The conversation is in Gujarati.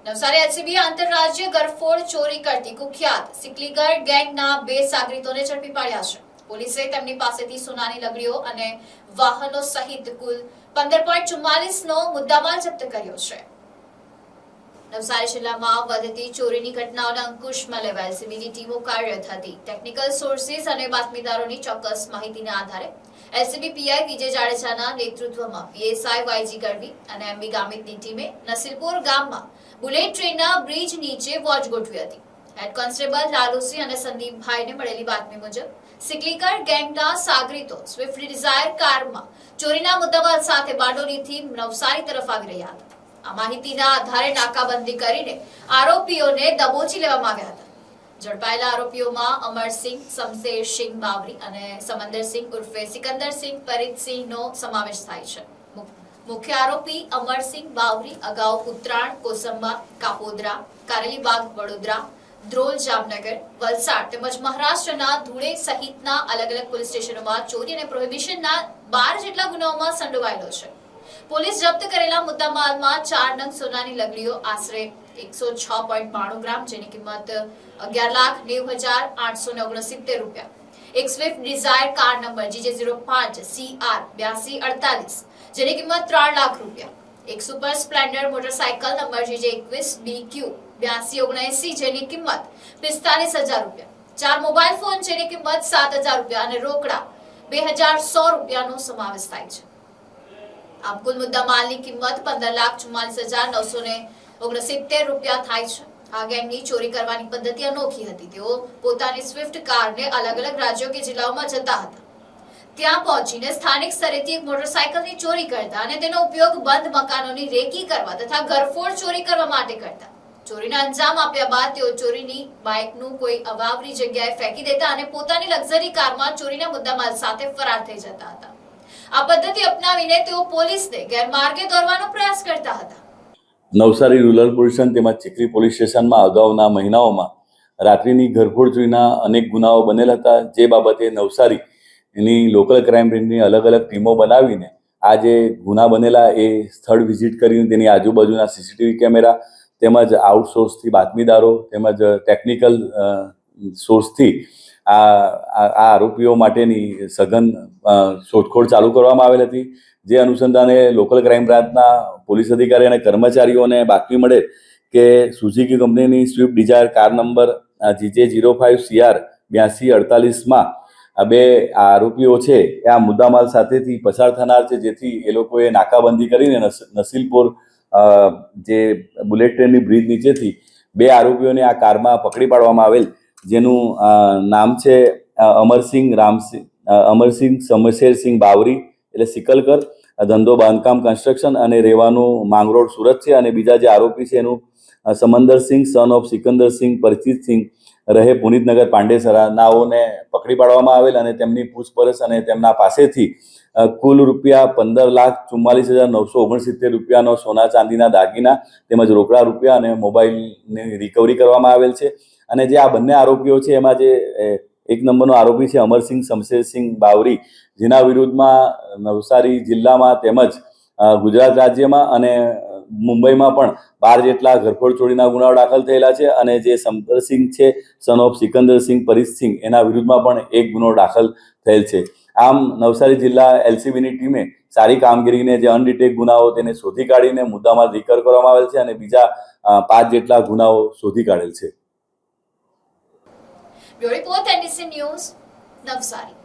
નવસારી એલસીબી આંતરરાજ્ય ગરફોડ ચોરી કરતી કુખ્યાત સિકલીગર ગેંગના 2 સાગરીતોને ઝડપી પાડ્યા છે. પોલીસે તેમની પાસેથી સોનાની લગડીઓ અને વાહનો સહિત કુલ 15.44 નો મુદ્દામાલ જપ્ત કર્યો છે. નવસારી જિલ્લામાં વધતી ચોરીની ઘટનાઓને અંકુશમાં લેવા એલસીબીની ટીમો કાર્યરત હતી. ટેકનિકલ સોર્સિસ અને બાતમીદારોની ચોક્કસ માહિતીના આધારે એલસીબી પીઆઈ વિજય જાડેજાના નેતૃત્વમાં પીએસઆઈ વાયજી ગઢવી અને એમબી ગામિતની ટીમે નસીલપુર ગામમાં બુલેટ ટ્રેનના બ્રિજ નીચે વોચ ગોઠવી હતી. હેડ કોન્સ્ટેબલ લાલુસિંહ અને સંદીપભાઈને મળેલી બાતમી મુજબ સિકલીગર ગેંગના સાગરીતો સ્વિફ્ટ ડિઝાયર કારમાં ચોરીના મુદ્દામાલ સાથે બારડોલીથી નવસારી તરફ આવી રહ્યા હતા. આ માહિતીના આધારે નાકાબંધી કરીને આરોપીઓને દબોચી લેવામાં આવ્યા હતા. ઝડપાયેલા આરોપીઓમાં અમરસિંહ, શમશેરસિંહ બાવરી અને સમંદરસિંહ ઉર્ફે સિકંદરસિંહ પરિતસિંહનો સમાવેશ થાય છે. મુખ્ય આરોપી અમરસિંહ બાવરી અગાઉ ઉત્તરાણ, કોસંબા, કાપોદ્રા, કારેલીબાગ, વડોદરા, ધ્રોલ, જામનગર, વલસાડ તેમજ મહારાષ્ટ્રના ધુળે સહિતના અલગ અલગ પોલીસ સ્ટેશનોમાં ચોરી અને પ્રોહિબિશનના 12 જેટલા ગુનાઓમાં સંડોવાયેલો છે. પોલીસ જપ્ત કરેલા મુદ્દામાલમાં 4 નંગ સોનાની લગડીઓ, આશરે 106.92 ગ્રામ જેની કિંમત 11,90,869 રૂપિયા, એક Swift Dzire car number GJ05CR8248 જેની કિંમત 3 લાખ રૂપિયા, એક super Splendor motorcycle number GJ21BQ 8279 જેની કિંમત 45,000 રૂપિયા, 4 મોબાઈલ ફોન જેની કિંમત 7,000 રૂપિયા અને રોકડા 2,100 રૂપિયાનો સમાવેશ થાય છે. આમ કુલ મુદ્દામાલની કિંમત 15,44,969 રૂપિયા થાય છે. આ ગેંગની ચોરી કરવાની પદ્ધતિ અનોખી હતી. તેઓ પોતાની સ્વિફ્ટ કારને અલગ અલગ રાજ્યો કે જિલ્લાઓમાં જતા હતા. ત્યાં પહોંચીને સ્થાનિક સ્તરેથી એક મોટરસાયકલની ચોરી કરતા અને તેનો ઉપયોગ બંધ મકાનોની રેકી કરવા તથા ઘરફોડ ચોરી કરવા માટે કરતા. ચોરીને અંજામ આપ્યા બાદ તેઓ ચોરીની બાઇકનું કોઈ અવાવરી જગ્યાએ ફેંકી દેતા અને પોતાની લક્ઝરી કારમાં ચોરીના મુદ્દામાલ સાથે ફરાર થઈ જતા હતા. આ પદ્ધતિ અપનાવીને તેઓ પોલીસને ગેરમાર્ગે દોરવાનો પ્રયાસ કરતા હતા. નવસારી રૂરલ પોલીસ સ્ટેશન તેમજ ચીખલી પોલીસ સ્ટેશનમાં અગાઉના મહિનાઓમાં રાત્રિની ઘરફોડ ચોરીના અનેક ગુનાઓ બનેલ હતા. જે બાબતે નવસારી એની લોકલ ક્રાઇમ બ્રાન્ચની અલગ અલગ ટીમો બનાવીને આ જે ગુના બનેલા એ સ્થળ વિઝિટ કરીને તેની આજુબાજુના સીસીટીવી કેમેરા તેમજ આઉટસોર્સથી બાતમીદારો તેમજ ટેકનિકલ સોર્સથી આ આરોપીઓ માટેની સઘન શોધખોળ ચાલુ કરવામાં આવેલ હતી. જે અનુસંધાને લોકલ ક્રાઇમ બ્રાન્ચના પોલીસ અધિકારી અને કર્મચારીઓને બાતમી મળે કે સુઝુકી કંપનીની સ્વિફ્ટ ડિઝાયર કાર નંબર GJ05CR8248માં આ 2 આરોપીઓ છે એ આ મુદ્દામાલ સાથેથી પસાર થનાર છે. જેથી એ લોકોએ નાકાબંધી કરીને નસીલપુર જે બુલેટ ટ્રેનની બ્રિજ નીચેથી 2 આરોપીઓને આ કારમાં પકડી પાડવામાં આવેલ. જેનું નામ છે અમરસિંહ શમશેરસિંહ બાવરી એટલે સિકલકર, ધંધો બાંધકામ કન્સ્ટ્રક્શન અને રહેવાનું માંગરોળ સુરત છે. અને બીજા જે આરોપી છે એનું સમંદરસિંહ સન ઓફ સિકંદરસિંહ પરિચિતસિંહ રહે પુનિતનગર પાંડેસરા નાઓને પકડી પાડવામાં આવેલ અને તેમની પૂછપરછ અને તેમના પાસેથી કુલ રૂપિયા 15,44,969 રૂપિયાનો સોના ચાંદીના દાગીના તેમજ રોકડા રૂપિયા અને મોબાઈલની રિકવરી કરવામાં આવેલ છે. અને જે આ બંને આરોપીઓ છે એમાં જે 1 નંબરનો આરોપી છે અમરસિંહ શમશેરસિંહ બાવરી, જેના વિરુદ્ધમાં નવસારી જિલ્લામાં તેમજ ગુજરાત રાજ્યમાં અને મુંબઈમાં પણ 12 જેટલા ઘરફોડ ચોરીના ગુનાઓ દાખલ થયેલા છે. અને જે સમંદરસિંહ છે સન ઓફ સિકંદરસિંહ પરિતસિંહ એના વિરુદ્ધમાં પણ 1 ગુનો દાખલ થયેલ છે. આમ નવસારી જિલ્લા એલસીબીની ટીમે સારી કામગીરીને જે અનડિટેક ગુનાઓ તેને શોધી કાઢીને મુદ્દામાલ રિકવર કરવામાં આવેલ છે અને બીજા 5 જેટલા ગુનાઓ શોધી કાઢેલ છે. Bureau report NDC news, Navsari.